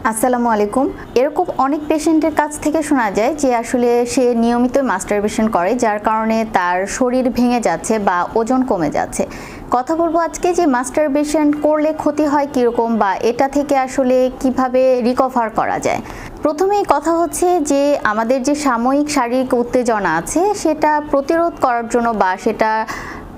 আসসালামু আলাইকুম। এরকম অনেক পেশেন্টের কাছ থেকে শোনা যায় যে আসলে সে নিয়মিত মাস্টারবেশন করে, যার কারণে তার শরীর ভেঙে যাচ্ছে বা ওজন কমে যাচ্ছে। কথা বলবো আজকে যে মাস্টারবেশন করলে ক্ষতি হয় কীরকম বা এটা থেকে আসলে কিভাবে রিকভার করা যায়। প্রথমেই কথা হচ্ছে যে আমাদের যে সাময়িক শারীরিক উত্তেজনা আছে সেটা প্রতিরোধ করার জন্য বা সেটা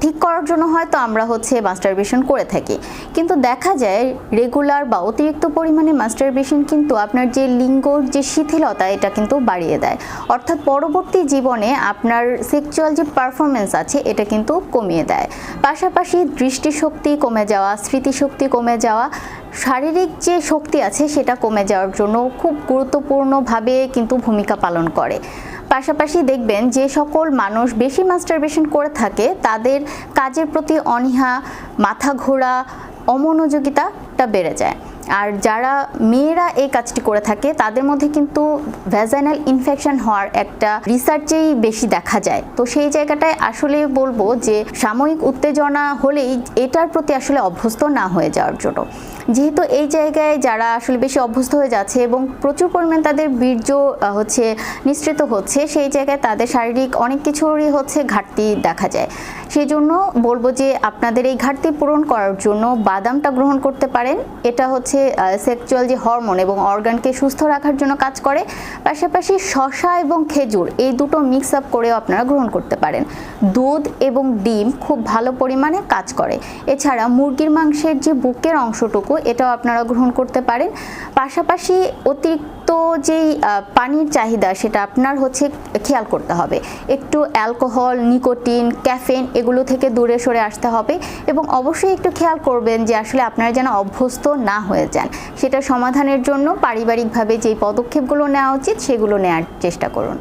ঠিক করার জন্য হয়তো আমরা মাস্টারবেশন করে থাকি, কিন্তু দেখা যায় রেগুলার বা অতিরিক্ত পরিমাণে মাস্টারবেশন কিন্তু আপনার যে লিঙ্গর যে শিথিলতা এটা কিন্তু বাড়িয়ে দেয়, অর্থাৎ পরবর্তী জীবনে আপনার সেক্সুয়াল যে পারফরমেন্স আছে এটা কিন্তু কমিয়ে দেয়। পাশাপাশি দৃষ্টিশক্তি কমে যাওয়া, স্মৃতিশক্তি কমে যাওয়া, শারীরিক যে শক্তি আছে সেটা কমে যাওয়ার জন্য খুব গুরুত্বপূর্ণভাবে কিন্তু ভূমিকা পালন করে। পাশাপাশি দেখবেন যে সকল মানুষ বেশি মাস্টারবেশন করে থাকে তাদের কাজের প্রতি অনীহা, মাথা ঘোরা, অমনোযোগিতাটা বেড়ে যায়। আর যারা মেয়েরা এই কাজটি করে থাকে তাদের মধ্যে কিন্তু ভ্যাজাইনাল ইনফেকশন হওয়ার একটা রিসার্চেই বেশি দেখা যায়। তো সেই জায়গাটায় আসলে বলবো যে সাময়িক উত্তেজনা হলেই এটার প্রতি আসলে অভ্যস্ত না হয়ে যাওয়ার জন্য, যেহেতু এই জায়গায় যারা আসলে বেশি অভ্যস্ত হয়ে যাচ্ছে এবং প্রচুর পরিমাণ তাদের বীর্য নিঃসৃত হচ্ছে, সেই জায়গায় তাদের শারীরিক অনেক কিছুরই ঘাটতি দেখা যায়। সেই জন্য বলবো যে আপনাদের এই ঘাটতি পূরণ করার জন্য বাদামটা গ্রহণ করতে পারেন। এটা সেক্সুয়াল যে হরমোন এবং অর্গানকে সুস্থ রাখার জন্য কাজ করে। পাশাপাশি শসা এবং খেজুর এই দুটো মিক্স আপ করেও আপনারা গ্রহণ করতে পারেন। দুধ এবং ডিম খুব ভালো পরিমাণে কাজ করে। এছাড়া মুরগির মাংসের যে বুকের অংশটুকু এটাও আপনারা গ্রহণ করতে পারেন। পাশাপাশি অতিরিক্ত যেই পানির চাহিদা সেটা আপনার খেয়াল করতে হবে। একটু অ্যালকোহল, নিকোটিন, ক্যাফেন এগুলো থেকে দূরে সরে আসতে হবে এবং অবশ্যই একটু খেয়াল করবেন যে আসলে আপনারা যেন অভ্যস্ত না হয়ে যান। সেটা সমাধানের জন্য পারিবারিকভাবে যেই পদক্ষেপগুলো নেওয়া উচিত সেগুলো নেওয়ার চেষ্টা করুন।